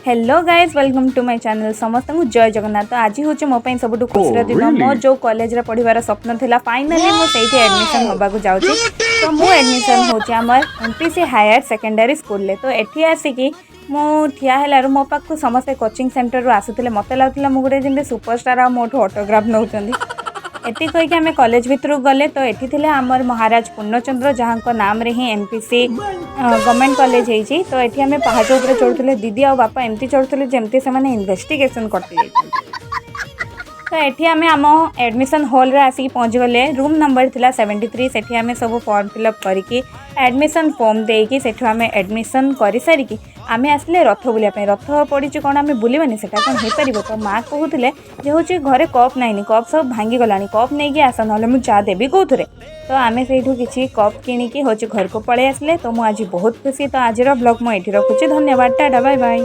Hello guys welcome to my channel समस्त को जय जगन्नाथ। तो आज हूँ मो सब खुशी दिन मो जो कॉलेज रे पढ़िबार स्वप्न थिला फाइनली मो सेठी एडमिशन होबाकू जाउची। तो मो एडमिशन होची हमर एमपीसी हायर सेकेंडरी स्कूल ले। तो एठी आसिकी मो ठिया हेलारू मो पाखु समस्त कोचिंग सेंटर रु आसुथिले मते लागुथिला मो गुटे जेंते सुपरस्टार आ मोठो ऑटोग्राफ नउचंदी। एति कहीकि आम कॉलेज भितर गले तो एठी थिले हमर महाराज पूर्णचंद्र जहाँ को नाम रे ही एमपीसी गवर्नमेंट कॉलेज है। तो ये आम पहाड़ उपर चढ़ुले दीदी आ बापा एमती चढ़ुले जमती से इन्वेस्टिगेशन करते। तो ये आम आम एडमिशन हॉल रे आसिक पहुँच गले। रूम नंबर थिला 73। सेठी आम सब फॉर्म फिलअप करके एडमिशन फॉर्म देकी सेठू आम एडमिशन कर सारिकी आम आसले रथ बुलाप। रथ पड़ी कौन आम बुलवानी से कौन हो पार। तो माँ कहते जे हूँ घरे कप नाइन कप सब भांगी गला कप नहीं आस ना मुझे चा देवी कौन। तो आम से किसी कप किणिकी हूँ घर को पलि आसले। तो मुझे आज बहुत खुशी। तो आज ब्लॉग मुझे रखुच्छी। धन्यवाद। Tata bye bye.